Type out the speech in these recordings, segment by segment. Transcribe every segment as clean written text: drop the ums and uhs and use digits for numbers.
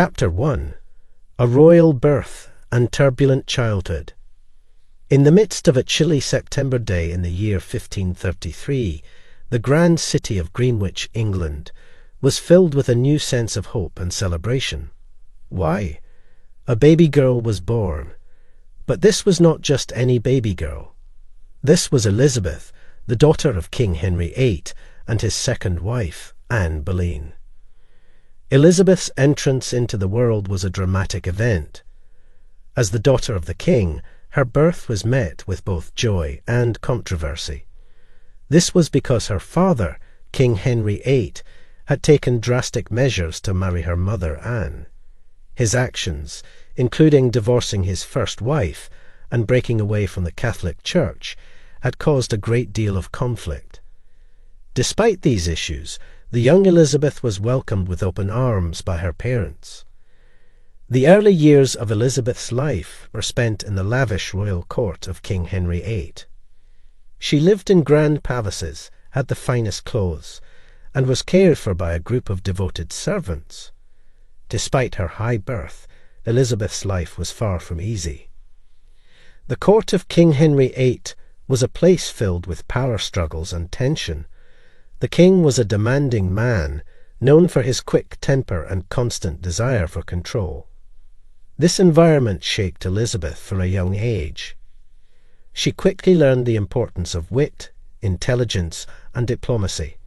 Chapter 1. A Royal Birth and Turbulent Childhood. In the midst of a chilly September day in the year 1533, the grand city of Greenwich, England, was filled with a new sense of hope and celebration. Why? A baby girl was born. But this was not just any baby girl. This was Elizabeth, the daughter of King Henry VIII and his second wife, Anne Boleyn. Elizabeth's entrance into the world was a dramatic event. As the daughter of the king, her birth was met with both joy and controversy. This was because her father, King Henry VIII, had taken drastic measures to marry her mother, Anne. His actions, including divorcing his first wife and breaking away from the Catholic Church, had caused a great deal of conflict. Despite these issues, the young Elizabeth was welcomed with open arms by her parents. The early years of Elizabeth's life were spent in the lavish royal court of King Henry VIII. She lived in grand palaces, had the finest clothes, and was cared for by a group of devoted servants. Despite her high birth, Elizabeth's life was far from easy. The court of King Henry VIII was a place filled with power struggles and tension. The king was a demanding man, known for his quick temper and constant desire for control. This environment shaped Elizabeth from a young age. She quickly learned the importance of wit, intelligence, and diplomacy,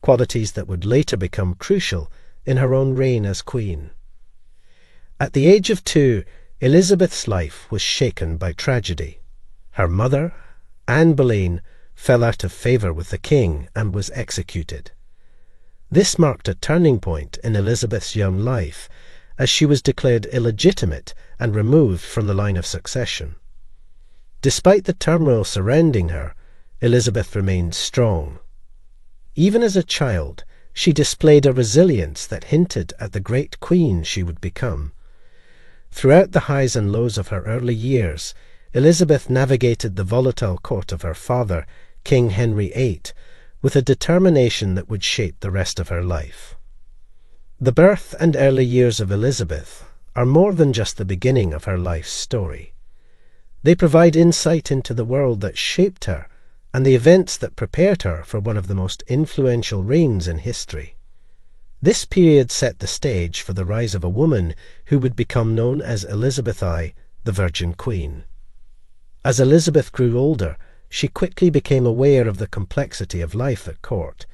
qualities that would later become crucial in her own reign as queen. At the age of 2, Elizabeth's life was shaken by tragedy. Her mother, Anne Boleyn, fell out of favour with the king and was executed. This marked a turning point in Elizabeth's young life, as she was declared illegitimate and removed from the line of succession. Despite the turmoil surrounding her, Elizabeth remained strong. Even as a child, she displayed a resilience that hinted at the great queen she would become. Throughout the highs and lows of her early years, Elizabeth navigated the volatile court of her father, King Henry VIII, with a determination that would shape the rest of her life. The birth and early years of Elizabeth are more than just the beginning of her life's story. They provide insight into the world that shaped her and the events that prepared her for one of the most influential reigns in history. This period set the stage for the rise of a woman who would become known as Elizabeth I, the Virgin Queen. As Elizabeth grew older, she quickly became aware of the complexity of life at court,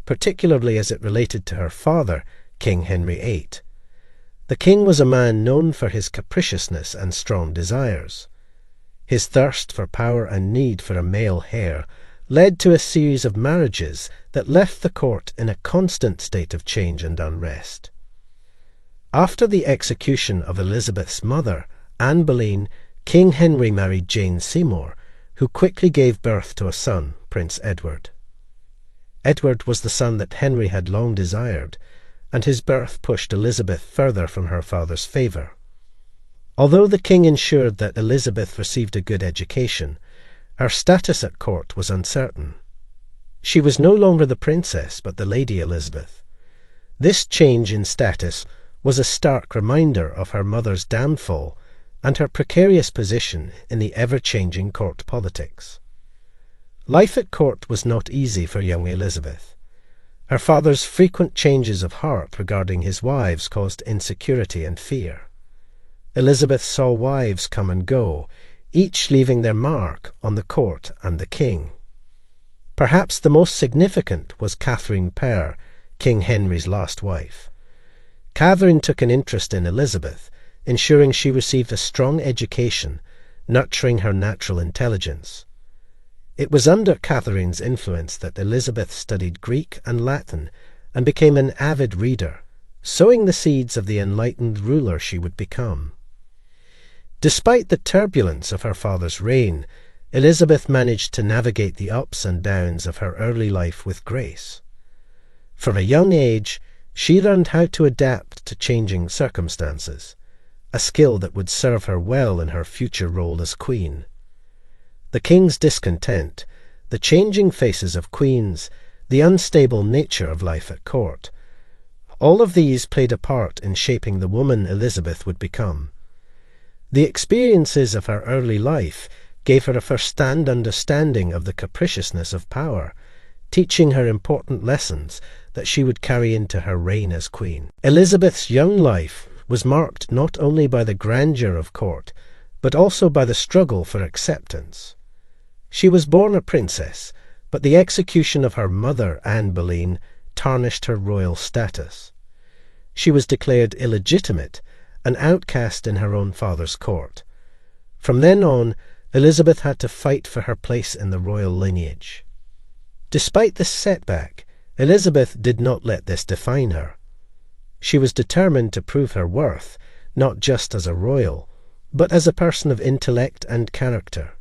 particularly as it related to her father, King Henry VIII. The king was a man known for his capriciousness and strong desires. His thirst for power and need for a male heir led to a series of marriages that left the court in a constant state of change and unrest. After the execution of Elizabeth's mother, Anne Boleyn, King Henry married Jane Seymour, who quickly gave birth to a son, Prince Edward. Edward was the son that Henry had long desired, and his birth pushed Elizabeth further from her father's favour. Although the king ensured that Elizabeth received a good education, her status at court was uncertain. She was no longer the princess, but the Lady Elizabeth. This change in status was a stark reminder of her mother's downfall and her precarious position in the ever-changing court politics. Life at court was not easy for young Elizabeth. Her father's frequent changes of heart regarding his wives caused insecurity and fear. Elizabeth saw wives come and go, each leaving their mark on the court and the king. Perhaps the most significant was Catherine Parr, King Henry's last wife. Catherine took an interest in Elizabeth, ensuring she received a strong education, nurturing her natural intelligence. It was under Catherine's influence that Elizabeth studied Greek and Latin and became an avid reader, sowing the seeds of the enlightened ruler she would become. Despite the turbulence of her father's reign, Elizabeth managed to navigate the ups and downs of her early life with grace. From a young age, she learned how to adapt to changing circumstances, a skill that would serve her well in her future role as queen. The king's discontent, the changing faces of queens, the unstable nature of life at court, All of these played a part in shaping the woman Elizabeth would become. The experiences of her early life gave her a first-hand understanding of the capriciousness of power, teaching her important lessons that she would carry into her reign as queen. Elizabeth's young life was marked not only by the grandeur of court, but also by the struggle for acceptance. She was born a princess, but the execution of her mother, Anne Boleyn, tarnished her royal status. She was declared illegitimate, an outcast in her own father's court. From then on, Elizabeth had to fight for her place in the royal lineage. Despite this setback, Elizabeth did not let this define her. She was determined to prove her worth, not just as a royal, but as a person of intellect and character.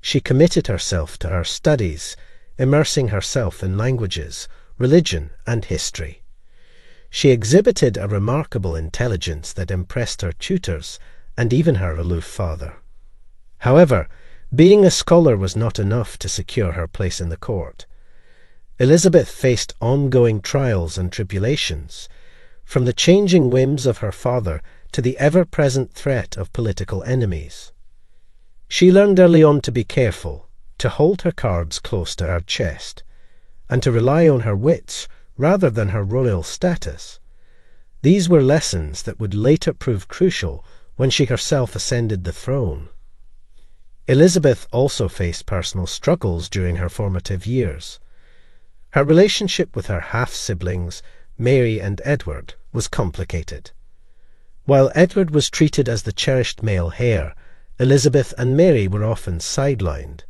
She committed herself to her studies, immersing herself in languages, religion, and history. She exhibited a remarkable intelligence that impressed her tutors and even her aloof father. However, being a scholar was not enough to secure her place in the court. Elizabeth faced ongoing trials and tribulations, from the changing whims of her father to the ever-present threat of political enemies. She learned early on to be careful, to hold her cards close to her chest, and to rely on her wits rather than her royal status. These were lessons that would later prove crucial when she herself ascended the throne. Elizabeth also faced personal struggles during her formative years. Her relationship with her half-siblings, Mary and Edward, was complicated. While Edward was treated as the cherished male heir, Elizabeth and Mary were often sidelined.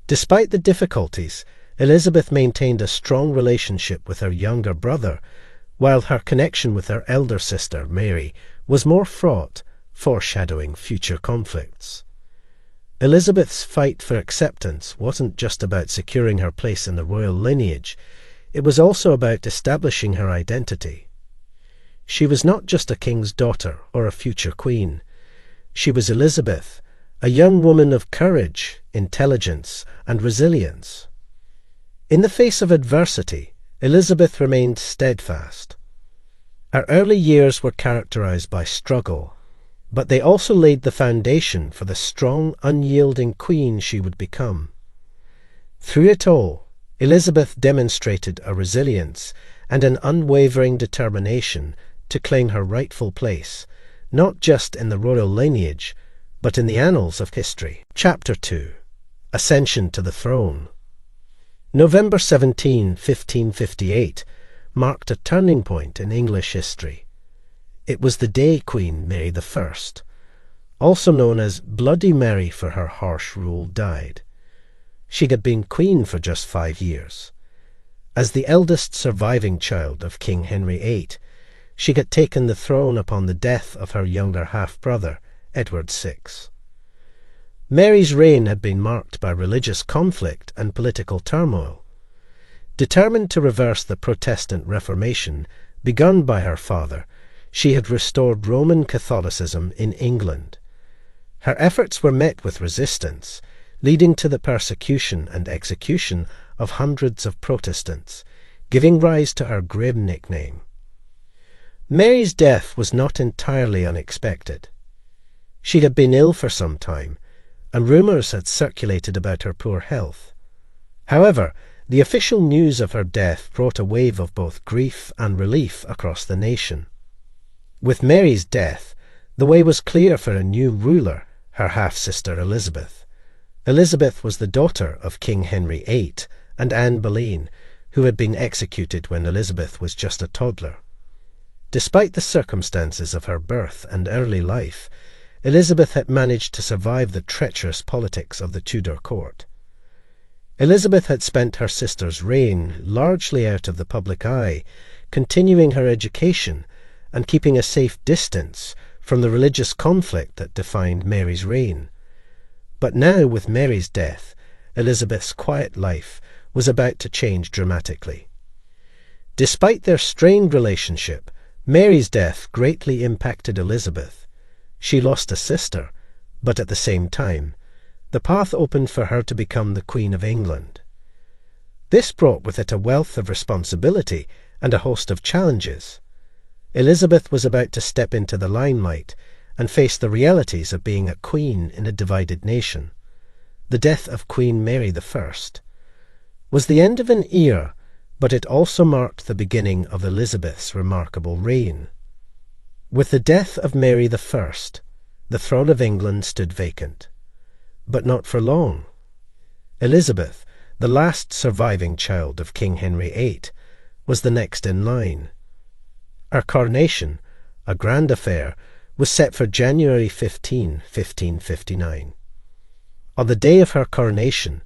Despite the difficulties, Elizabeth maintained a strong relationship with her younger brother, while her connection with her elder sister, Mary, was more fraught, foreshadowing future conflicts. Elizabeth's fight for acceptance wasn't just about securing her place in the royal lineage, it was also about establishing her identity. She was not just a king's daughter or a future queen. She was Elizabeth, a young woman of courage, intelligence, and resilience. In the face of adversity, Elizabeth remained steadfast. Her early years were characterized by struggle, but they also laid the foundation for the strong, unyielding queen she would become. Through it all, Elizabeth demonstrated a resilience and an unwavering determination to claim her rightful place, not just in the royal lineage, but in the annals of history. Chapter 2. Ascension to the Throne. November 17, 1558, marked a turning point in English history. It was the day Queen Mary I, also known as Bloody Mary for her harsh rule, died. She had been queen for just 5 years. As the eldest surviving child of King Henry VIII, she had taken the throne upon the death of her younger half-brother, Edward VI. Mary's reign had been marked by religious conflict and political turmoil. Determined to reverse the Protestant Reformation begun by her father, she had restored Roman Catholicism in England. Her efforts were met with resistance, leading to the persecution and execution of hundreds of Protestants, giving rise to her grim nickname. Mary's death was not entirely unexpected. She had been ill for some time, and rumours had circulated about her poor health. However, the official news of her death brought a wave of both grief and relief across the nation. With Mary's death, the way was clear for a new ruler, her half-sister Elizabeth. Elizabeth was the daughter of King Henry VIII and Anne Boleyn, who had been executed when Elizabeth was just a toddler. Despite the circumstances of her birth and early life, Elizabeth had managed to survive the treacherous politics of the Tudor court. Elizabeth had spent her sister's reign largely out of the public eye, continuing her education and keeping a safe distance from the religious conflict that defined Mary's reign. But now, with Mary's death, Elizabeth's quiet life was about to change dramatically. Despite their strained relationship, Mary's death greatly impacted Elizabeth. She lost a sister, but at the same time, the path opened for her to become the Queen of England. This brought with it a wealth of responsibility and a host of challenges. Elizabeth was about to step into the limelight and face the realities of being a queen in a divided nation. The death of Queen Mary I was the end of an era, but it also marked the beginning of Elizabeth's remarkable reign. With the death of Mary I, the throne of England stood vacant. But not for long. Elizabeth, the last surviving child of King Henry VIII, was the next in line. Her coronation, a grand affair, was set for January 15, 1559. On the day of her coronation,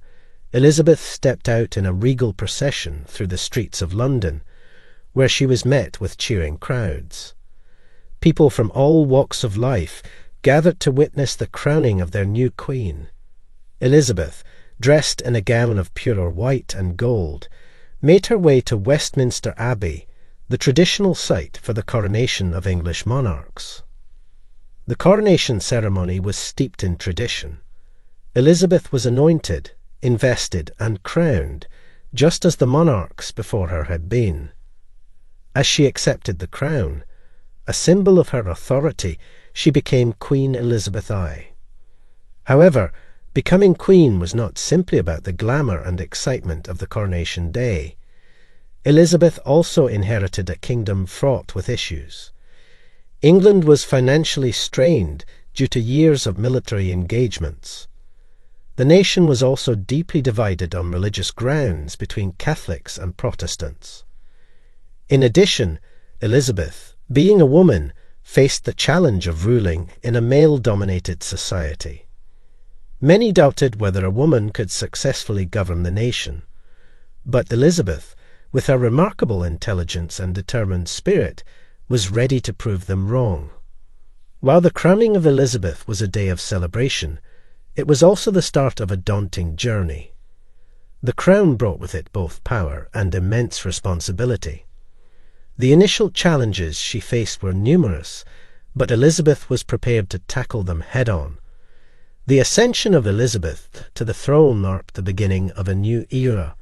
Elizabeth stepped out in a regal procession through the streets of London, where she was met with cheering crowds. People from all walks of life gathered to witness the crowning of their new queen. Elizabeth, dressed in a gown of purer white and gold, made her way to Westminster Abbey, the traditional site for the coronation of English monarchs. The coronation ceremony was steeped in tradition. Elizabeth was anointed, invested, and crowned, just as the monarchs before her had been. As she accepted the crown, a symbol of her authority, she became Queen Elizabeth I. However, becoming queen was not simply about the glamour and excitement of the coronation day. Elizabeth also inherited a kingdom fraught with issues. England was financially strained due to years of military engagements. The nation was also deeply divided on religious grounds between Catholics and Protestants. In addition, Elizabeth, being a woman, faced the challenge of ruling in a male-dominated society. Many doubted whether a woman could successfully govern the nation, but Elizabeth, with her remarkable intelligence and determined spirit, was ready to prove them wrong. While the crowning of Elizabeth was a day of celebration, it was also the start of a daunting journey. The crown brought with it both power and immense responsibility. The initial challenges she faced were numerous, but Elizabeth was prepared to tackle them head-on. The ascension of Elizabeth to the throne marked the beginning of a new era,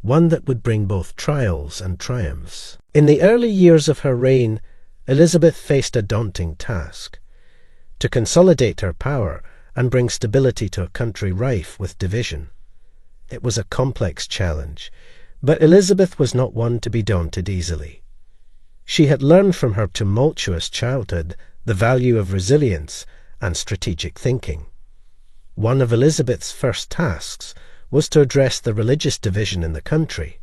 one that would bring both trials and triumphs. In the early years of her reign, Elizabeth faced a daunting task: to consolidate her power and bring stability to a country rife with division. It was a complex challenge, but Elizabeth was not one to be daunted easily. She had learned from her tumultuous childhood the value of resilience and strategic thinking. One of Elizabeth's first tasks was to address the religious division in the country.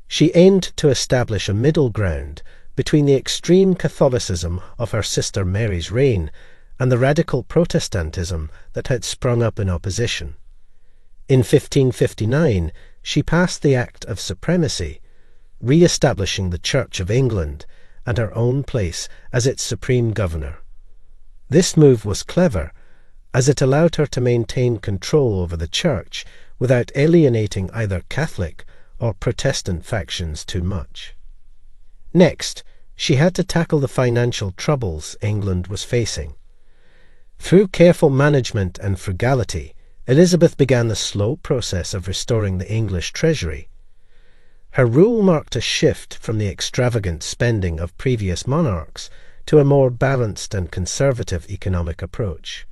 She aimed to establish a middle ground between the extreme Catholicism of her sister Mary's reign and the radical Protestantism that had sprung up in opposition. In 1559, she passed the Act of Supremacy, re-establishing the Church of England and her own place as its supreme governor. This move was clever, as it allowed her to maintain control over the Church without alienating either Catholic or Protestant factions too much. Next, she had to tackle the financial troubles England was facing. Through careful management and frugality, Elizabeth began the slow process of restoring the English treasury. Her rule marked a shift from the extravagant spending of previous monarchs to a more balanced and conservative economic approach.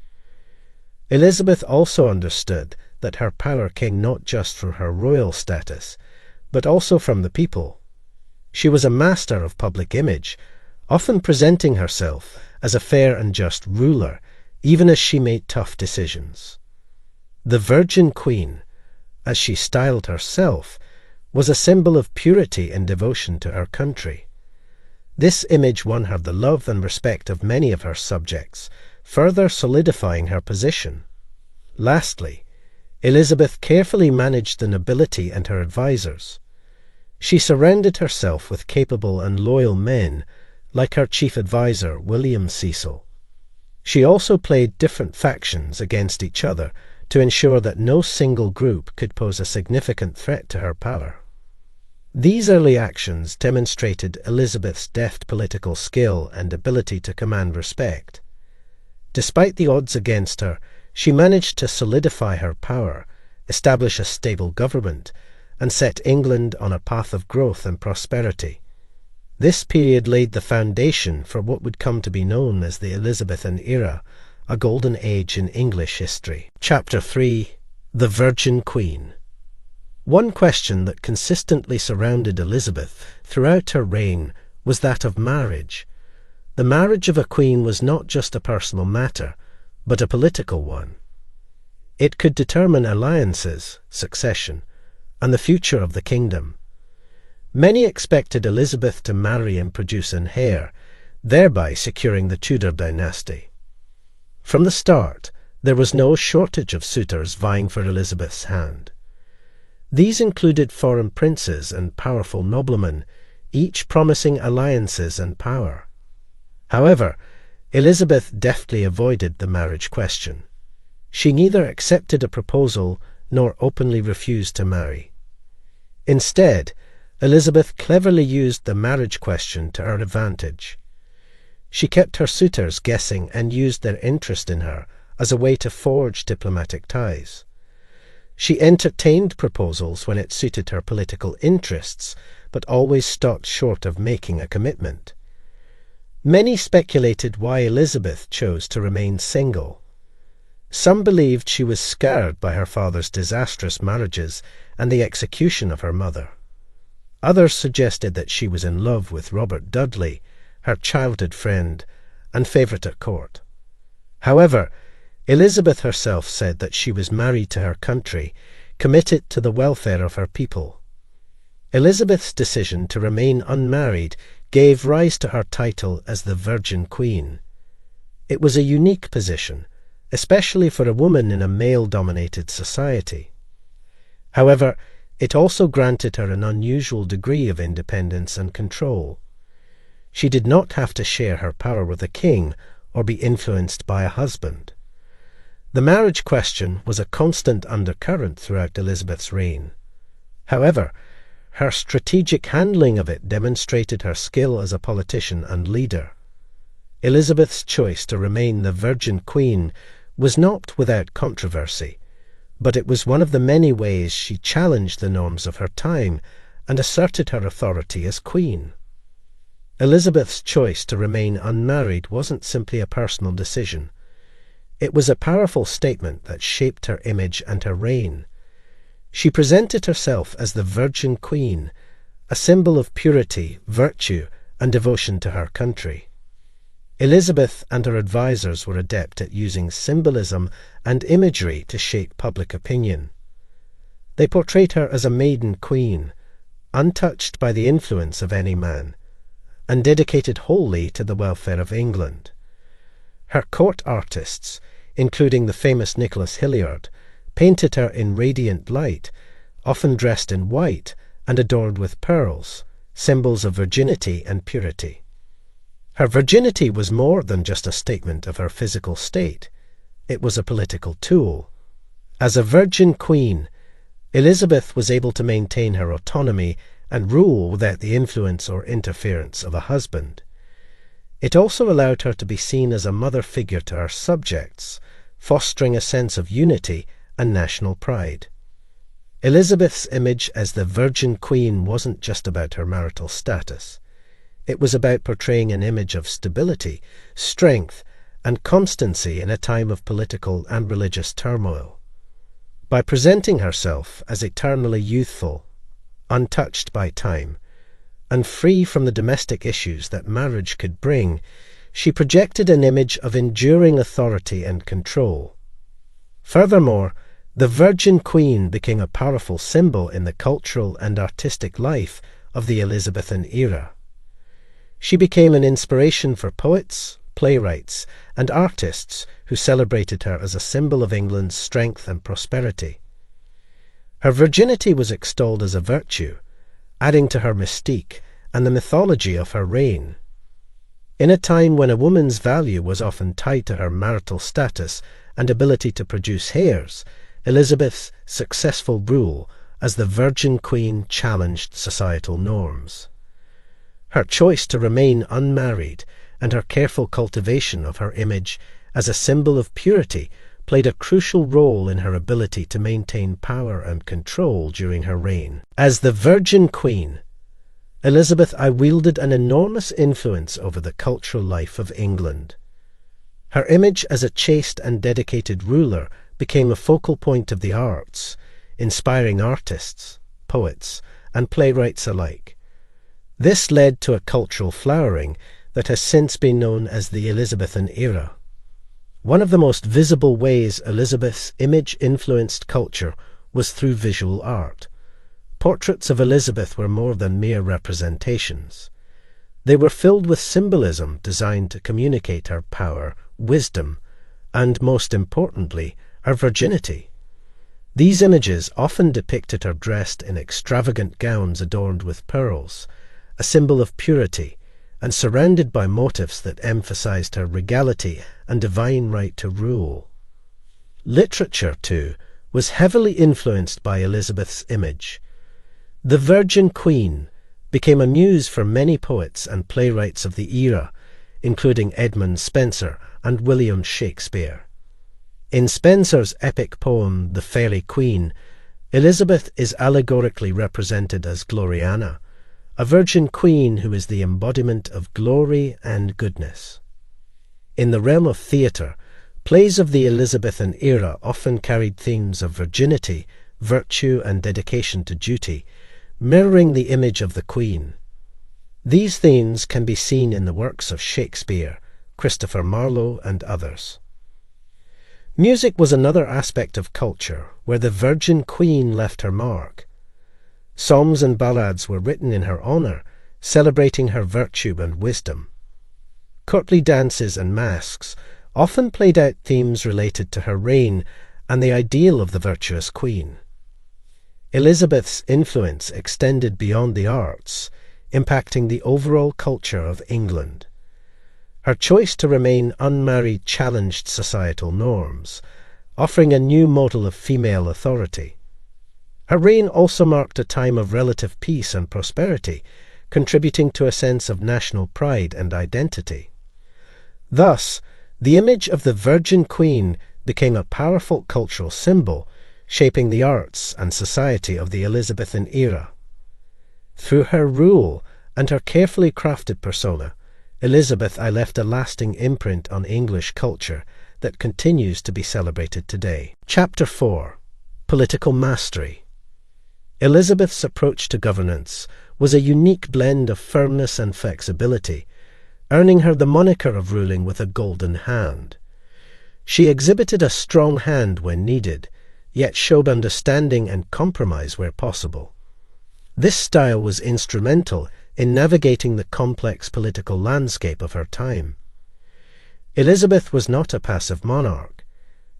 Elizabeth also understood that her power came not just from her royal status, but also from the people. She was a master of public image, often presenting herself as a fair and just ruler, even as she made tough decisions. The Virgin Queen, as she styled herself, was a symbol of purity and devotion to her country. This image won her the love and respect of many of her subjects, further solidifying her position. Lastly, Elizabeth carefully managed the nobility and her advisers. She surrounded herself with capable and loyal men, like her chief adviser, William Cecil. She also played different factions against each other to ensure that no single group could pose a significant threat to her power. These early actions demonstrated Elizabeth's deft political skill and ability to command respect. Despite the odds against her, she managed to solidify her power, establish a stable government, and set England on a path of growth and prosperity. This period laid the foundation for what would come to be known as the Elizabethan era, a golden age in English history. Chapter 3. The Virgin Queen. One question that consistently surrounded Elizabeth throughout her reign was that of marriage. The marriage of a queen was not just a personal matter, but a political one. It could determine alliances, succession, and the future of the kingdom. Many expected Elizabeth to marry and produce an heir, thereby securing the Tudor dynasty. From the start, there was no shortage of suitors vying for Elizabeth's hand. These included foreign princes and powerful noblemen, each promising alliances and power. However, Elizabeth deftly avoided the marriage question. She neither accepted a proposal nor openly refused to marry. Instead, Elizabeth cleverly used the marriage question to her advantage. She kept her suitors guessing and used their interest in her as a way to forge diplomatic ties. She entertained proposals when it suited her political interests, but always stopped short of making a commitment. Many speculated why Elizabeth chose to remain single. Some believed she was scarred by her father's disastrous marriages and the execution of her mother. Others suggested that she was in love with Robert Dudley, her childhood friend and favourite at court. However, Elizabeth herself said that she was married to her country, committed to the welfare of her people. Elizabeth's decision to remain unmarried gave rise to her title as the Virgin Queen. It was a unique position, especially for a woman in a male-dominated society. However, it also granted her an unusual degree of independence and control. She did not have to share her power with a king or be influenced by a husband. The marriage question was a constant undercurrent throughout Elizabeth's reign. However, her strategic handling of it demonstrated her skill as a politician and leader. Elizabeth's choice to remain the Virgin Queen was not without controversy, but it was one of the many ways she challenged the norms of her time and asserted her authority as queen. Elizabeth's choice to remain unmarried wasn't simply a personal decision. It was a powerful statement that shaped her image and her reign. She presented herself as the Virgin Queen, a symbol of purity, virtue, and devotion to her country. Elizabeth and her advisers were adept at using symbolism and imagery to shape public opinion. They portrayed her as a maiden queen, untouched by the influence of any man, and dedicated wholly to the welfare of England. Her court artists, including the famous Nicholas Hilliard, painted her in radiant light, often dressed in white and adorned with pearls, symbols of virginity and purity. Her virginity was more than just a statement of her physical state. It was a political tool. As a Virgin Queen, Elizabeth was able to maintain her autonomy and rule without the influence or interference of a husband. It also allowed her to be seen as a mother figure to her subjects, fostering a sense of unity and national pride. Elizabeth's image as the Virgin Queen wasn't just about her marital status. It was about portraying an image of stability, strength, and constancy in a time of political and religious turmoil. By presenting herself as eternally youthful, untouched by time, and free from the domestic issues that marriage could bring, she projected an image of enduring authority and control. Furthermore, the Virgin Queen became a powerful symbol in the cultural and artistic life of the Elizabethan era. She became an inspiration for poets, playwrights, and artists who celebrated her as a symbol of England's strength and prosperity. Her virginity was extolled as a virtue, adding to her mystique and the mythology of her reign. In a time when a woman's value was often tied to her marital status and ability to produce heirs, Elizabeth's successful rule as the Virgin Queen challenged societal norms. Her choice to remain unmarried and her careful cultivation of her image as a symbol of purity played a crucial role in her ability to maintain power and control during her reign. As the Virgin Queen, Elizabeth I wielded an enormous influence over the cultural life of England. Her image as a chaste and dedicated ruler became a focal point of the arts, inspiring artists, poets, and playwrights alike. This led to a cultural flowering that has since been known as the Elizabethan era. One of the most visible ways Elizabeth's image influenced culture was through visual art. Portraits of Elizabeth were more than mere representations. They were filled with symbolism designed to communicate her power, wisdom, and, most importantly, her virginity. These images often depicted her dressed in extravagant gowns adorned with pearls, a symbol of purity, and surrounded by motifs that emphasized her regality and divine right to rule. Literature, too, was heavily influenced by Elizabeth's image. The Virgin Queen became a muse for many poets and playwrights of the era, including Edmund Spenser and William Shakespeare. In Spenser's epic poem The Faerie Queen, Elizabeth is allegorically represented as Gloriana, a virgin queen who is the embodiment of glory and goodness. In the realm of theatre, plays of the Elizabethan era often carried themes of virginity, virtue, and dedication to duty, mirroring the image of the Queen. These themes can be seen in the works of Shakespeare, Christopher Marlowe, and others. Music was another aspect of culture where the Virgin Queen left her mark. Psalms and ballads were written in her honour, celebrating her virtue and wisdom. Courtly dances and masques often played out themes related to her reign and the ideal of the virtuous queen. Elizabeth's influence extended beyond the arts, impacting the overall culture of England. Her choice to remain unmarried challenged societal norms, offering a new model of female authority. Her reign also marked a time of relative peace and prosperity, contributing to a sense of national pride and identity. Thus, the image of the Virgin Queen became a powerful cultural symbol, shaping the arts and society of the Elizabethan era. Through her rule and her carefully crafted persona, Elizabeth I left a lasting imprint on English culture that continues to be celebrated today. Chapter 4. Political Mastery. Elizabeth's approach to governance was a unique blend of firmness and flexibility, earning her the moniker of ruling with a golden hand. She exhibited a strong hand when needed, yet showed understanding and compromise where possible. This style was instrumental in navigating the complex political landscape of her time. Elizabeth was not a passive monarch.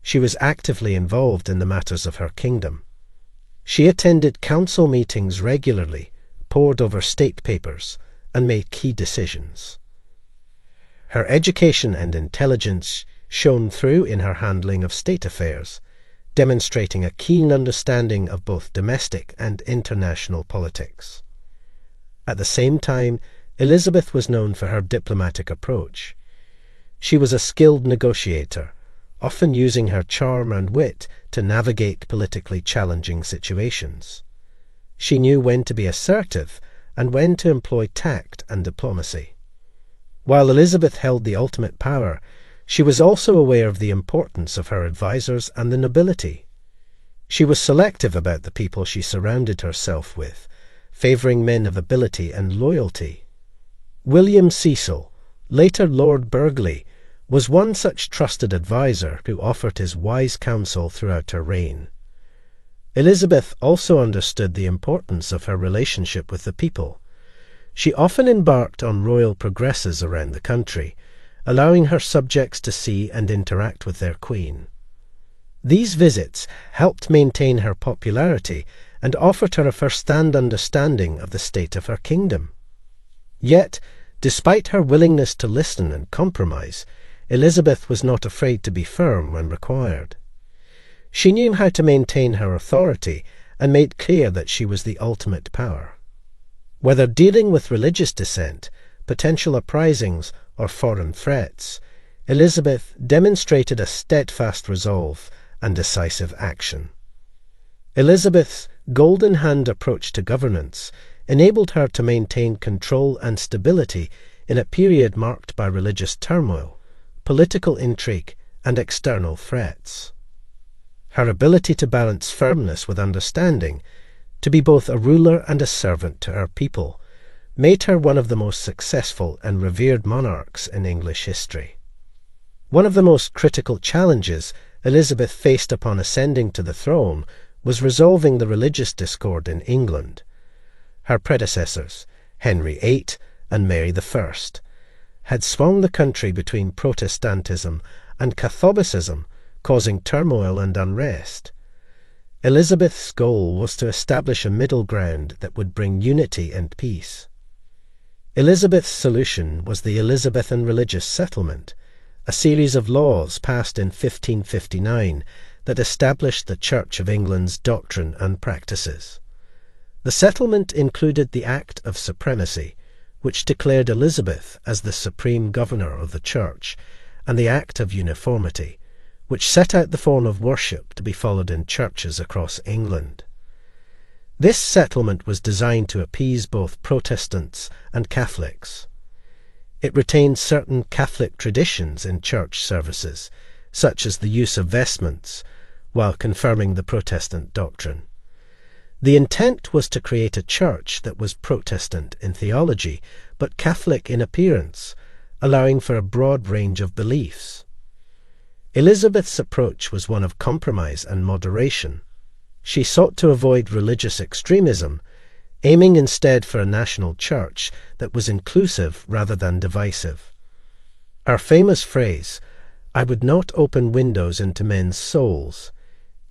She was actively involved in the matters of her kingdom. She attended council meetings regularly, pored over state papers, and made key decisions. Her education and intelligence shone through in her handling of state affairs, demonstrating a keen understanding of both domestic and international politics. At the same time, Elizabeth was known for her diplomatic approach. She was a skilled negotiator, often using her charm and wit to navigate politically challenging situations. She knew when to be assertive and when to employ tact and diplomacy. While Elizabeth held the ultimate power, she was also aware of the importance of her advisers and the nobility. She was selective about the people she surrounded herself with, favouring men of ability and loyalty. William Cecil, later Lord Burghley, was one such trusted adviser who offered his wise counsel throughout her reign. Elizabeth also understood the importance of her relationship with the people. She often embarked on royal progresses around the country, allowing her subjects to see and interact with their queen. These visits helped maintain her popularity and offered her a first-hand understanding of the state of her kingdom. Yet, despite her willingness to listen and compromise, Elizabeth was not afraid to be firm when required. She knew how to maintain her authority and made clear that she was the ultimate power. Whether dealing with religious dissent, potential uprisings, or foreign threats, Elizabeth demonstrated a steadfast resolve and decisive action. Elizabeth's golden hand approach to governance enabled her to maintain control and stability in a period marked by religious turmoil, political intrigue, and external threats. Her ability to balance firmness with understanding, to be both a ruler and a servant to her people, made her one of the most successful and revered monarchs in English history. One of the most critical challenges Elizabeth faced upon ascending to the throne was resolving the religious discord in England. Her predecessors, Henry VIII and Mary I, had swung the country between Protestantism and Catholicism, causing turmoil and unrest. Elizabeth's goal was to establish a middle ground that would bring unity and peace. Elizabeth's solution was the Elizabethan Religious Settlement, a series of laws passed in 1559 that established the Church of England's doctrine and practices. The settlement included the Act of Supremacy, which declared Elizabeth as the supreme governor of the Church, and the Act of Uniformity, which set out the form of worship to be followed in churches across England. This settlement was designed to appease both Protestants and Catholics. It retained certain Catholic traditions in church services, such as the use of vestments, while confirming the Protestant doctrine. The intent was to create a church that was Protestant in theology, but Catholic in appearance, allowing for a broad range of beliefs. Elizabeth's approach was one of compromise and moderation. She sought to avoid religious extremism, aiming instead for a national church that was inclusive rather than divisive. Her famous phrase, "I would not open windows into men's souls,"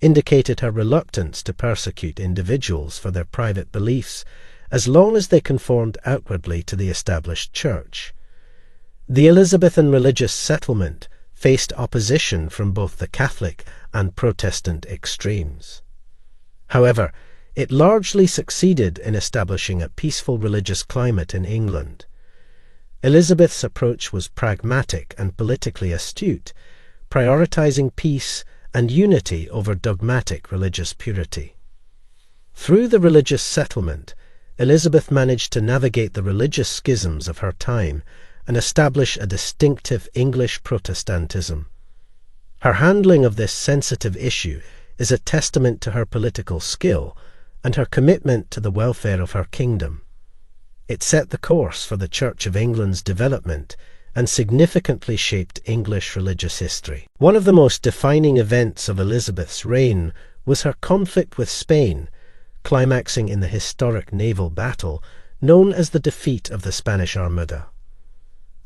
indicated her reluctance to persecute individuals for their private beliefs as long as they conformed outwardly to the established church. The Elizabethan religious settlement faced opposition from both the Catholic and Protestant extremes. However, it largely succeeded in establishing a peaceful religious climate in England. Elizabeth's approach was pragmatic and politically astute, prioritizing peace and unity over dogmatic religious purity. Through the religious settlement, Elizabeth managed to navigate the religious schisms of her time and establish a distinctive English Protestantism. Her handling of this sensitive issue is a testament to her political skill and her commitment to the welfare of her kingdom. It set the course for the Church of England's development and significantly shaped English religious history. One of the most defining events of Elizabeth's reign was her conflict with Spain, climaxing in the historic naval battle known as the defeat of the Spanish Armada.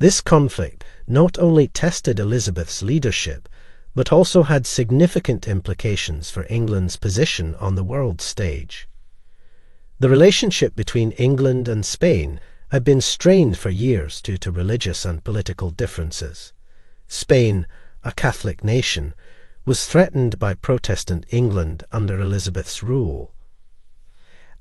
This conflict not only tested Elizabeth's leadership, but also had significant implications for England's position on the world stage. The relationship between England and Spain had been strained for years due to religious and political differences. Spain, a Catholic nation, was threatened by Protestant England under Elizabeth's rule.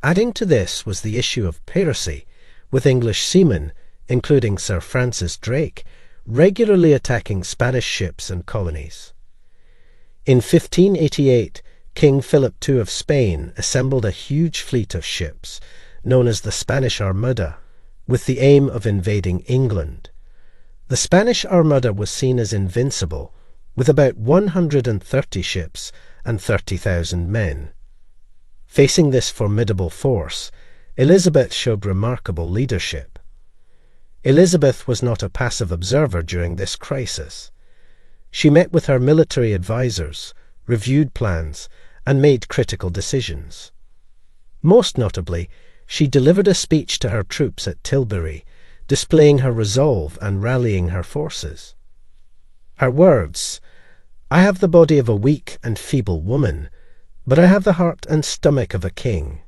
Adding to this was the issue of piracy, with English seamen, including Sir Francis Drake, regularly attacking Spanish ships and colonies. In 1588, King Philip II of Spain assembled a huge fleet of ships, known as the Spanish Armada, with the aim of invading England. The Spanish Armada was seen as invincible, with about 130 ships and 30,000 men. Facing this formidable force, Elizabeth showed remarkable leadership. Elizabeth was not a passive observer during this crisis. She met with her military advisors, reviewed plans, and made critical decisions. Most notably, she delivered a speech to her troops at Tilbury, displaying her resolve and rallying her forces. Her words, "I have the body of a weak and feeble woman, but I have the heart and stomach of a king,"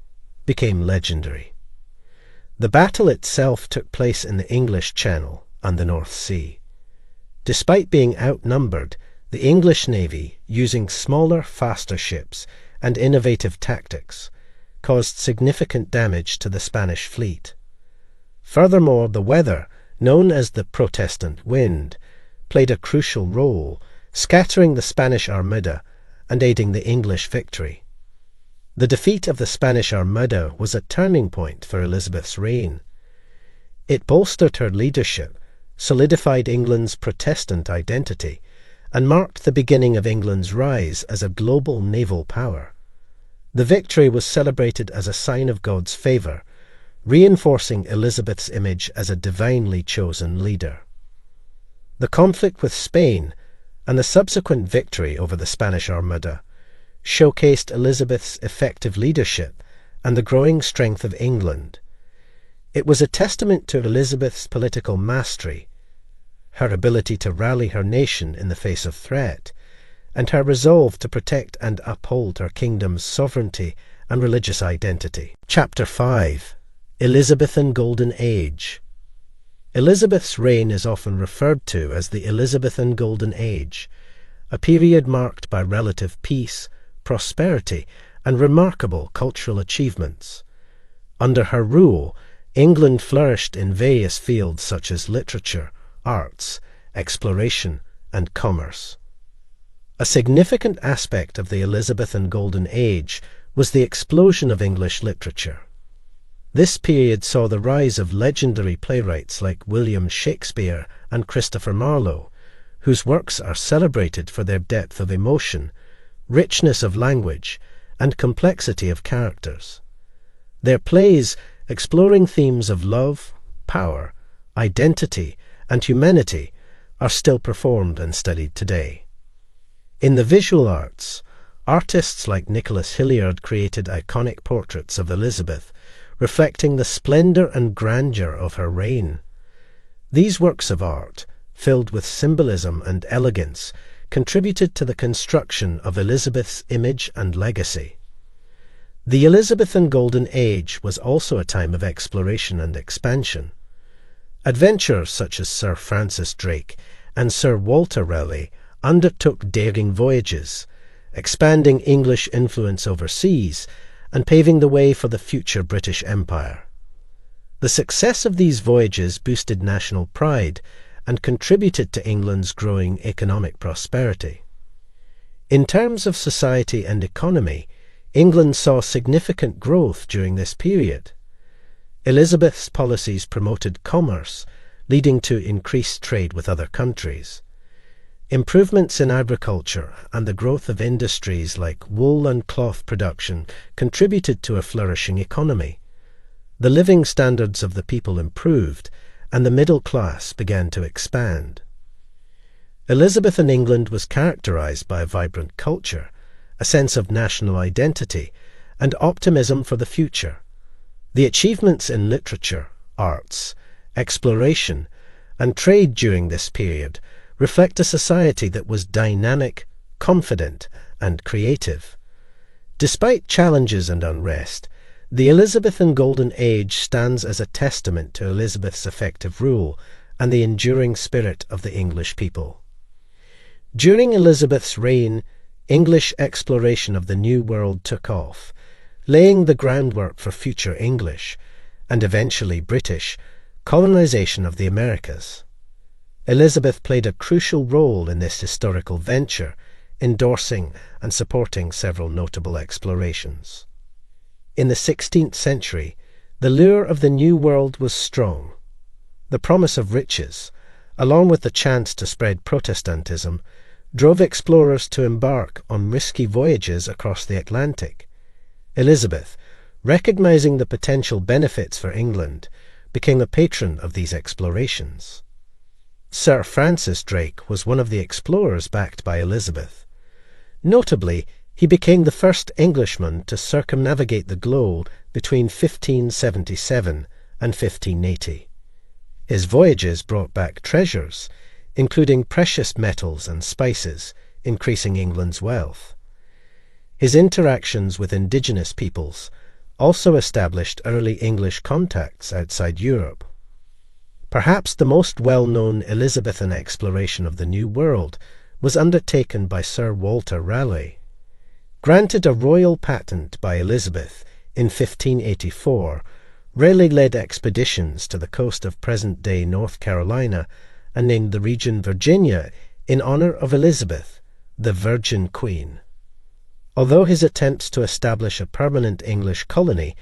became legendary. The battle itself took place in the English Channel and the North Sea. Despite being outnumbered, the English navy, using smaller, faster ships and innovative tactics, caused significant damage to the Spanish fleet. Furthermore, the weather, known as the Protestant wind, played a crucial role, scattering the Spanish Armada and aiding the English victory. The defeat of the Spanish Armada was a turning point for Elizabeth's reign. It bolstered her leadership, solidified England's Protestant identity, and marked the beginning of England's rise as a global naval power. The victory was celebrated as a sign of God's favour, reinforcing Elizabeth's image as a divinely chosen leader. The conflict with Spain and the subsequent victory over the Spanish Armada showcased Elizabeth's effective leadership and the growing strength of England. It was a testament to Elizabeth's political mastery, her ability to rally her nation in the face of threat, and her resolve to protect and uphold her kingdom's sovereignty and religious identity. Chapter 5. Elizabethan Golden Age. Elizabeth's reign is often referred to as the Elizabethan Golden Age, a period marked by relative peace, prosperity, and remarkable cultural achievements. Under her rule, England flourished in various fields such as literature, arts, exploration, and commerce. A significant aspect of the Elizabethan Golden Age was the explosion of English literature. This period saw the rise of legendary playwrights like William Shakespeare and Christopher Marlowe, whose works are celebrated for their depth of emotion, richness of language, and complexity of characters. Their plays, exploring themes of love, power, identity, and humanity, are still performed and studied today. In the visual arts, artists like Nicholas Hilliard created iconic portraits of Elizabeth, reflecting the splendour and grandeur of her reign. These works of art, filled with symbolism and elegance, contributed to the construction of Elizabeth's image and legacy. The Elizabethan Golden Age was also a time of exploration and expansion. Adventurers such as Sir Francis Drake and Sir Walter Raleigh undertook daring voyages, expanding English influence overseas and paving the way for the future British Empire. The success of these voyages boosted national pride and contributed to England's growing economic prosperity. In terms of society and economy, England saw significant growth during this period. Elizabeth's policies promoted commerce, leading to increased trade with other countries. Improvements in agriculture and the growth of industries like wool and cloth production contributed to a flourishing economy. The living standards of the people improved, and the middle class began to expand. Elizabethan England was characterized by a vibrant culture, a sense of national identity, and optimism for the future. The achievements in literature, arts, exploration, and trade during this period reflect a society that was dynamic, confident, and creative. Despite challenges and unrest, the Elizabethan Golden Age stands as a testament to Elizabeth's effective rule and the enduring spirit of the English people. During Elizabeth's reign, English exploration of the New World took off, laying the groundwork for future English, and eventually British, colonization of the Americas. Elizabeth played a crucial role in this historical venture, endorsing and supporting several notable explorations. In the 16th century, the lure of the New World was strong. The promise of riches, along with the chance to spread Protestantism, drove explorers to embark on risky voyages across the Atlantic. Elizabeth, recognizing the potential benefits for England, became a patron of these explorations. Sir Francis Drake was one of the explorers backed by Elizabeth. Notably, he became the first Englishman to circumnavigate the globe between 1577 and 1580. His voyages brought back treasures, including precious metals and spices, increasing England's wealth. His interactions with indigenous peoples also established early English contacts outside Europe. Perhaps the most well-known Elizabethan exploration of the New World was undertaken by Sir Walter Raleigh. Granted a royal patent by Elizabeth in 1584, Raleigh led expeditions to the coast of present-day North Carolina and named the region Virginia in honor of Elizabeth, the Virgin Queen. Although his attempts to establish a permanent English colony,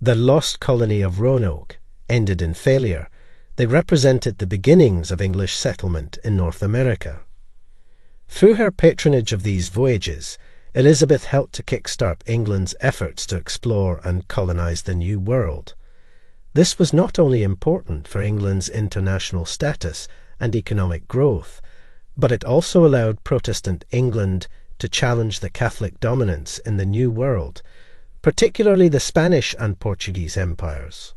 the lost colony of Roanoke, ended in failure, they represented the beginnings of English settlement in North America. Through her patronage of these voyages, Elizabeth helped to kickstart England's efforts to explore and colonize the New World. This was not only important for England's international status and economic growth, but it also allowed Protestant England to challenge the Catholic dominance in the New World, particularly the Spanish and Portuguese empires.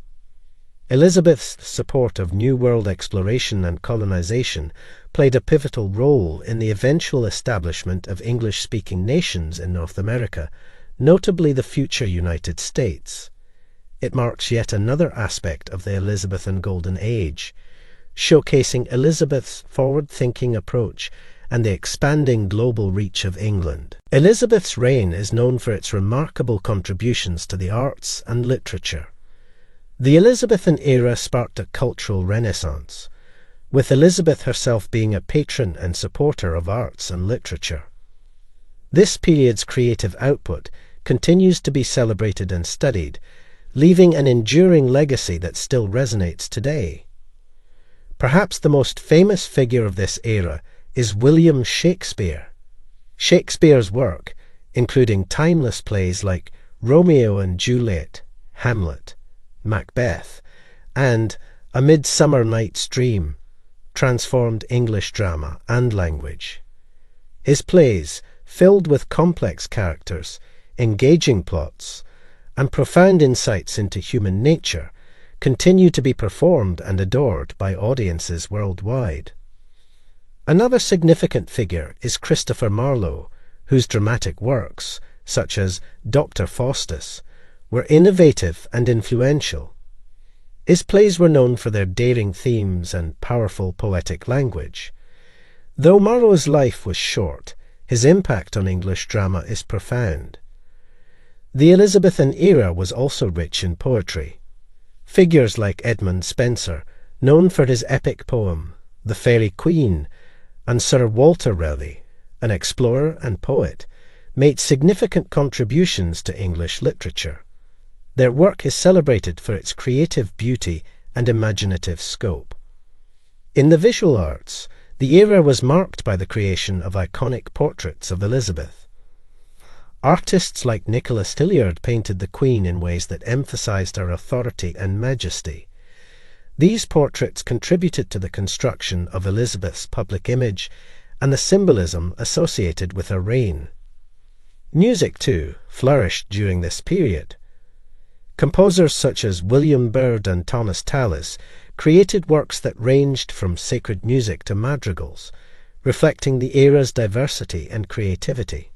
Elizabeth's support of New World exploration and colonization played a pivotal role in the eventual establishment of English-speaking nations in North America, notably the future United States. It marks yet another aspect of the Elizabethan Golden Age, showcasing Elizabeth's forward-thinking approach and the expanding global reach of England. Elizabeth's reign is known for its remarkable contributions to the arts and literature. The Elizabethan era sparked a cultural renaissance, with Elizabeth herself being a patron and supporter of arts and literature. This period's creative output continues to be celebrated and studied, leaving an enduring legacy that still resonates today. Perhaps the most famous figure of this era is William Shakespeare. Shakespeare's work, including timeless plays like Romeo and Juliet, Hamlet, Macbeth, and A Midsummer Night's Dream, transformed English drama and language. His plays, filled with complex characters, engaging plots, and profound insights into human nature, continue to be performed and adored by audiences worldwide. Another significant figure is Christopher Marlowe, whose dramatic works, such as Dr. Faustus, were innovative and influential. His plays were known for their daring themes and powerful poetic language. Though Marlowe's life was short, his impact on English drama is profound. The Elizabethan era was also rich in poetry. Figures like Edmund Spenser, known for his epic poem, The Faerie Queene, and Sir Walter Raleigh, an explorer and poet, made significant contributions to English literature. Their work is celebrated for its creative beauty and imaginative scope. In the visual arts, the era was marked by the creation of iconic portraits of Elizabeth. Artists like Nicholas Hilliard painted the Queen in ways that emphasized her authority and majesty. These portraits contributed to the construction of Elizabeth's public image and the symbolism associated with her reign. Music, too, flourished during this period. Composers such as William Byrd and Thomas Tallis created works that ranged from sacred music to madrigals, reflecting the era's diversity and creativity.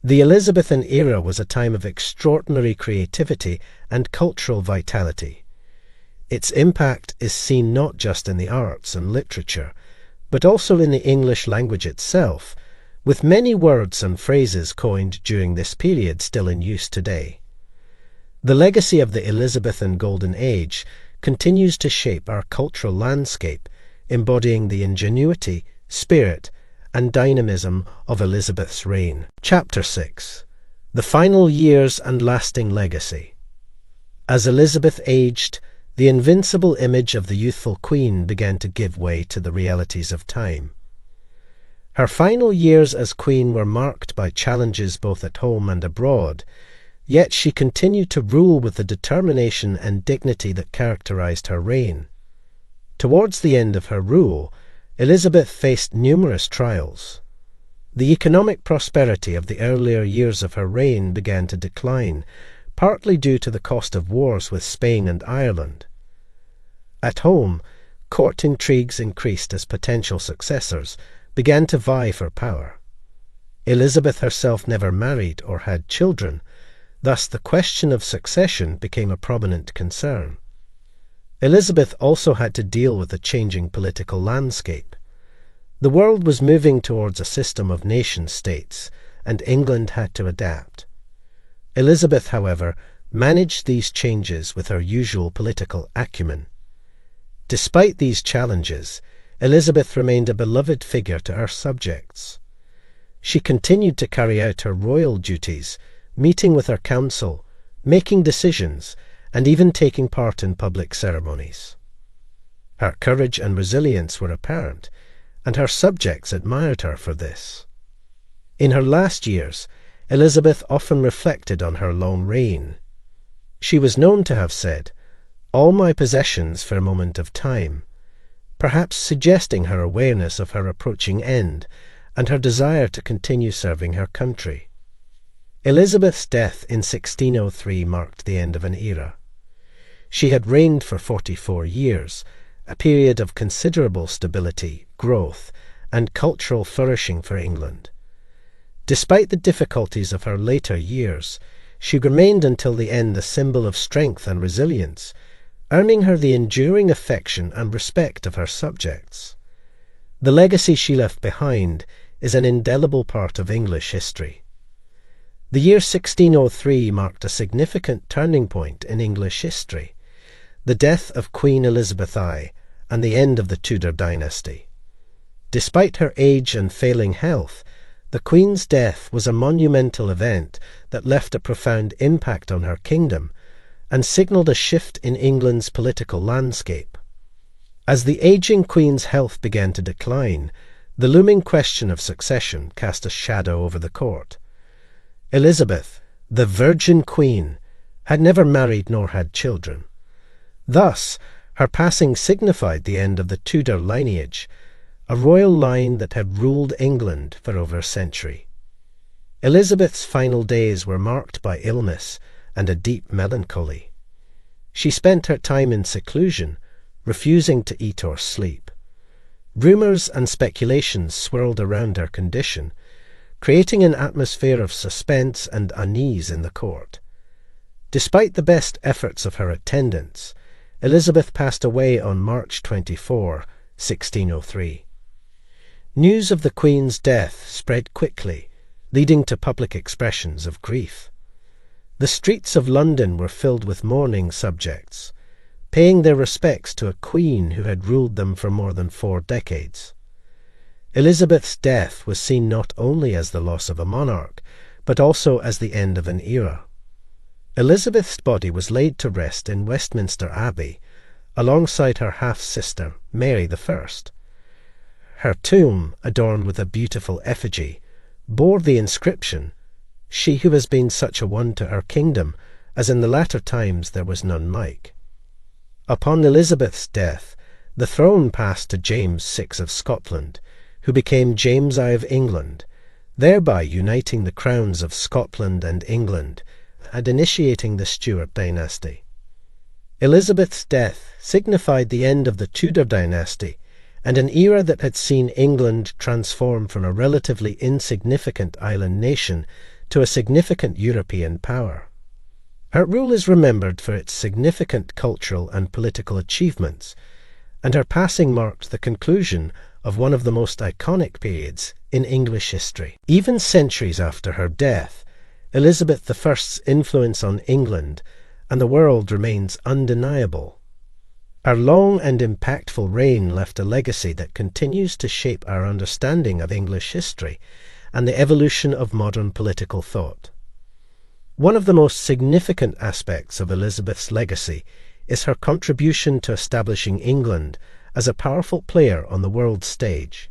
The Elizabethan era was a time of extraordinary creativity and cultural vitality. Its impact is seen not just in the arts and literature, but also in the English language itself, with many words and phrases coined during this period still in use today. The legacy of the Elizabethan Golden Age continues to shape our cultural landscape, embodying the ingenuity, spirit, and dynamism of Elizabeth's reign. Chapter 6. The Final Years and Lasting Legacy. As Elizabeth aged, the invincible image of the youthful queen began to give way to the realities of time. Her final years as queen were marked by challenges both at home and abroad, yet she continued to rule with the determination and dignity that characterized her reign. Towards the end of her rule, Elizabeth faced numerous trials. The economic prosperity of the earlier years of her reign began to decline, partly due to the cost of wars with Spain and Ireland. At home, court intrigues increased as potential successors began to vie for power. Elizabeth herself never married or had children, thus the question of succession became a prominent concern. Elizabeth also had to deal with a changing political landscape. The world was moving towards a system of nation-states, and England had to adapt. Elizabeth, however, managed these changes with her usual political acumen. Despite these challenges, Elizabeth remained a beloved figure to her subjects. She continued to carry out her royal duties, meeting with her council, making decisions, and even taking part in public ceremonies. Her courage and resilience were apparent, and her subjects admired her for this. In her last years, Elizabeth often reflected on her long reign. She was known to have said, "All my possessions for a moment of time," perhaps suggesting her awareness of her approaching end and her desire to continue serving her country. Elizabeth's death in 1603 marked the end of an era. She had reigned for 44 years, a period of considerable stability, growth, and cultural flourishing for England. Despite the difficulties of her later years, she remained until the end a symbol of strength and resilience, earning her the enduring affection and respect of her subjects. The legacy she left behind is an indelible part of English history. The year 1603 marked a significant turning point in English history, the death of Queen Elizabeth I and the end of the Tudor dynasty. Despite her age and failing health, the Queen's death was a monumental event that left a profound impact on her kingdom and signalled a shift in England's political landscape. As the ageing Queen's health began to decline, the looming question of succession cast a shadow over the court. Elizabeth, the Virgin Queen, had never married nor had children. Thus, her passing signified the end of the Tudor lineage, a royal line that had ruled England for over a century. Elizabeth's final days were marked by illness and a deep melancholy. She spent her time in seclusion, refusing to eat or sleep. Rumours and speculations swirled around her condition, creating an atmosphere of suspense and unease in the court. Despite the best efforts of her attendants, Elizabeth passed away on March 24, 1603. News of the Queen's death spread quickly, leading to public expressions of grief. The streets of London were filled with mourning subjects, paying their respects to a queen who had ruled them for more than 4 decades. Elizabeth's death was seen not only as the loss of a monarch, but also as the end of an era. Elizabeth's body was laid to rest in Westminster Abbey, alongside her half-sister, Mary I. Her tomb, adorned with a beautiful effigy, bore the inscription, "She who has been such a one to our kingdom, as in the latter times there was none like." Upon Elizabeth's death, the throne passed to James VI of Scotland, who became James I of England, thereby uniting the crowns of Scotland and England and initiating the Stuart dynasty. Elizabeth's death signified the end of the Tudor dynasty and an era that had seen England transform from a relatively insignificant island nation to a significant European power. Her rule is remembered for its significant cultural and political achievements, and her passing marked the conclusion of one of the most iconic periods in English history. Even centuries after her death, Elizabeth I's influence on England and the world remains undeniable. Her long and impactful reign left a legacy that continues to shape our understanding of English history and the evolution of modern political thought. One of the most significant aspects of Elizabeth's legacy is her contribution to establishing England as a powerful player on the world stage.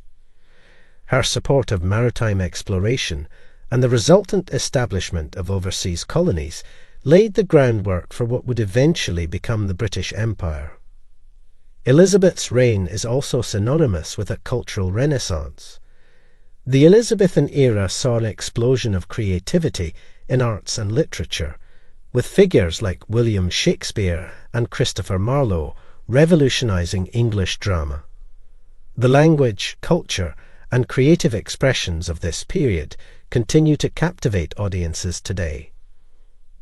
Her support of maritime exploration and the resultant establishment of overseas colonies laid the groundwork for what would eventually become the British Empire. Elizabeth's reign is also synonymous with a cultural renaissance. The Elizabethan era saw an explosion of creativity in arts and literature, with figures like William Shakespeare and Christopher Marlowe revolutionizing English drama. The language, culture, and creative expressions of this period continue to captivate audiences today.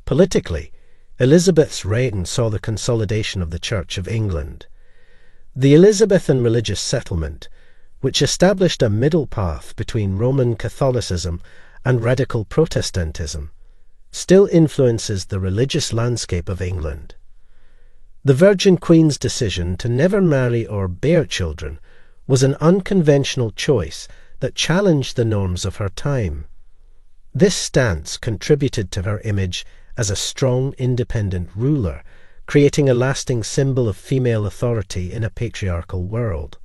Politically, Elizabeth's reign saw the consolidation of the Church of England. The Elizabethan religious settlement, which established a middle path between Roman Catholicism and radical Protestantism, still influences the religious landscape of England. The Virgin Queen's decision to never marry or bear children was an unconventional choice that challenged the norms of her time. This stance contributed to her image as a strong, independent ruler, creating a lasting symbol of female authority in a patriarchal world.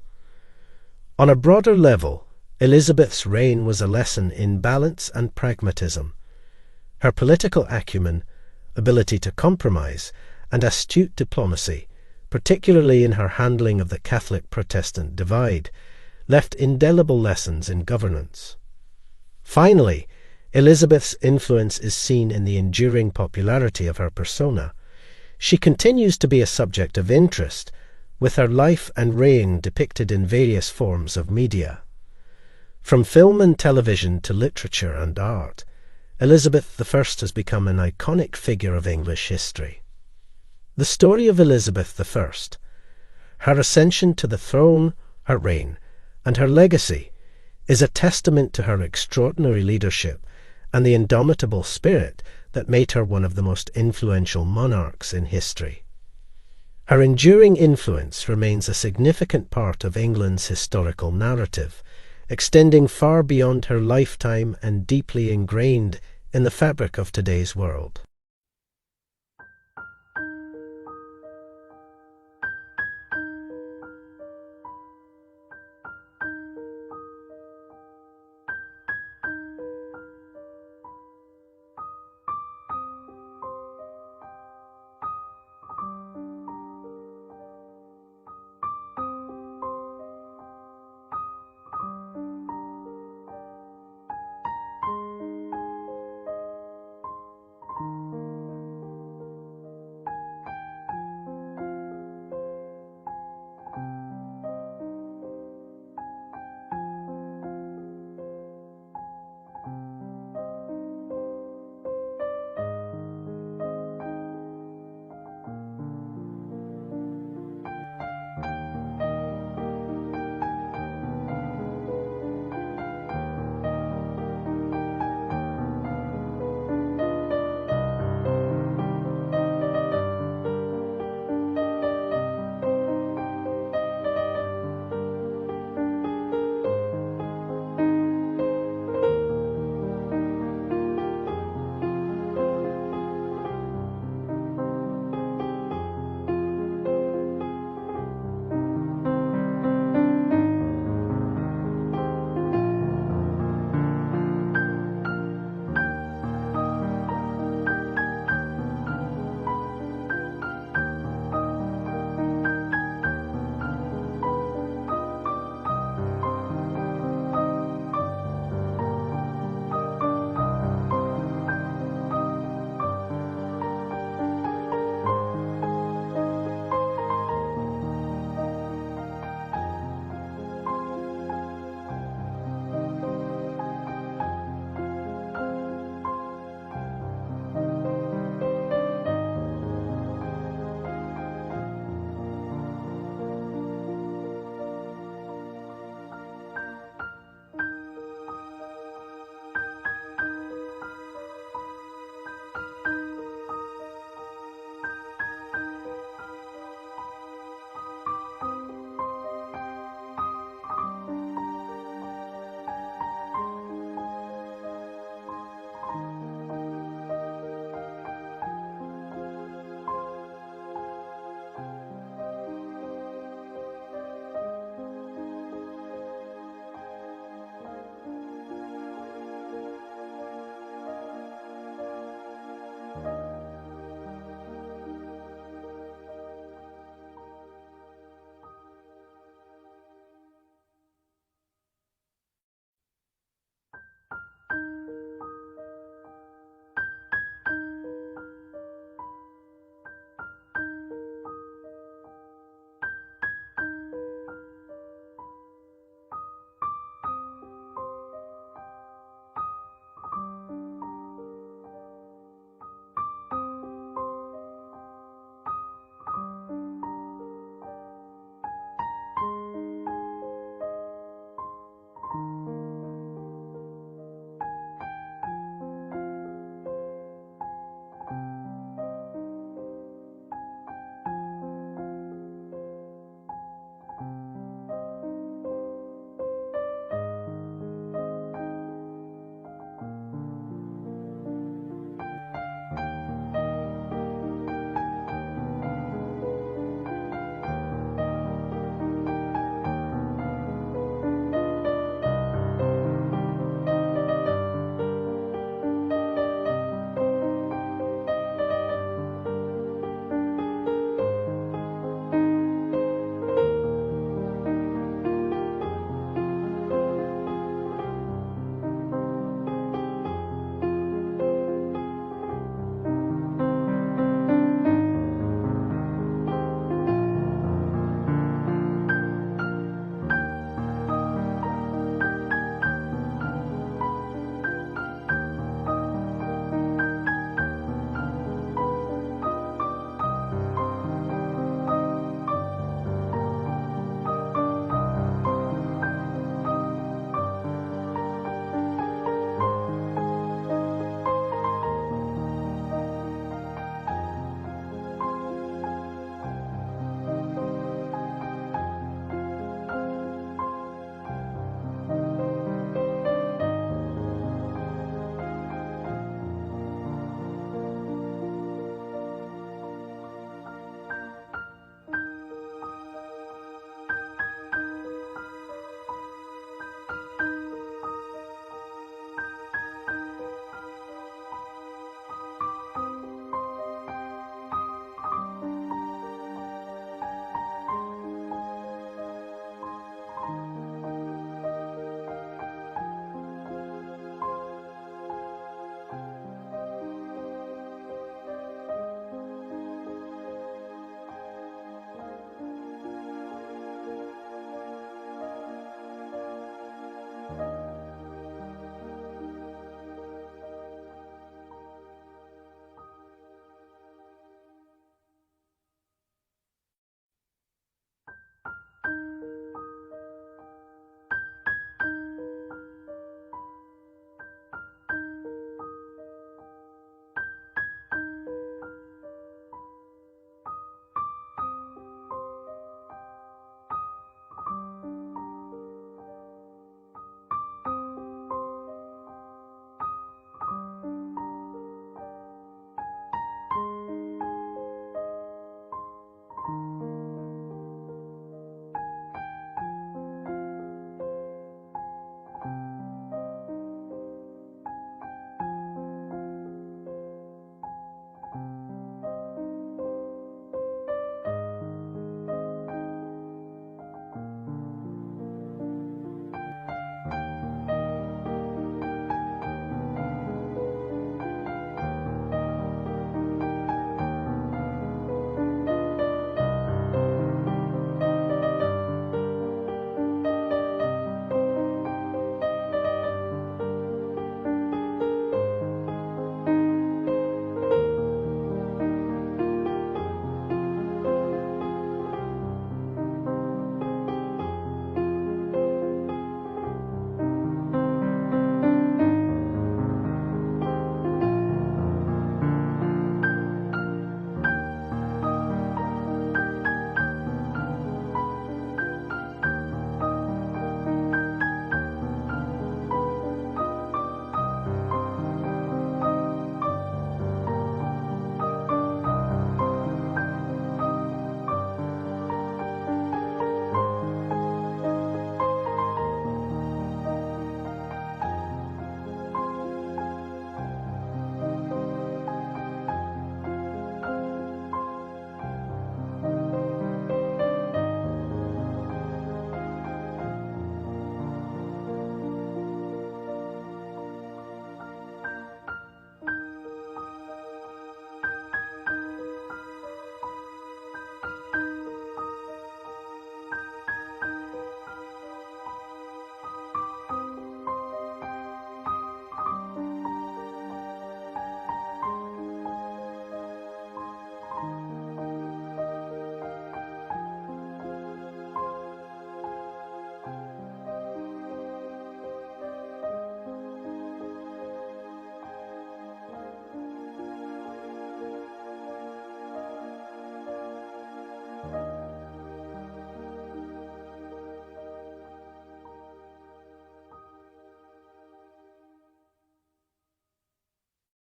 On a broader level, Elizabeth's reign was a lesson in balance and pragmatism. Her political acumen, ability to compromise, and astute diplomacy, particularly in her handling of the Catholic-Protestant divide, left indelible lessons in governance. Finally, Elizabeth's influence is seen in the enduring popularity of her persona. She continues to be a subject of interest, with her life and reign depicted in various forms of media. From film and television to literature and art, Elizabeth I has become an iconic figure of English history. The story of Elizabeth I, her ascension to the throne, her reign, and her legacy, is a testament to her extraordinary leadership and the indomitable spirit that made her one of the most influential monarchs in history. Her enduring influence remains a significant part of England's historical narrative, extending far beyond her lifetime and deeply ingrained in the fabric of today's world.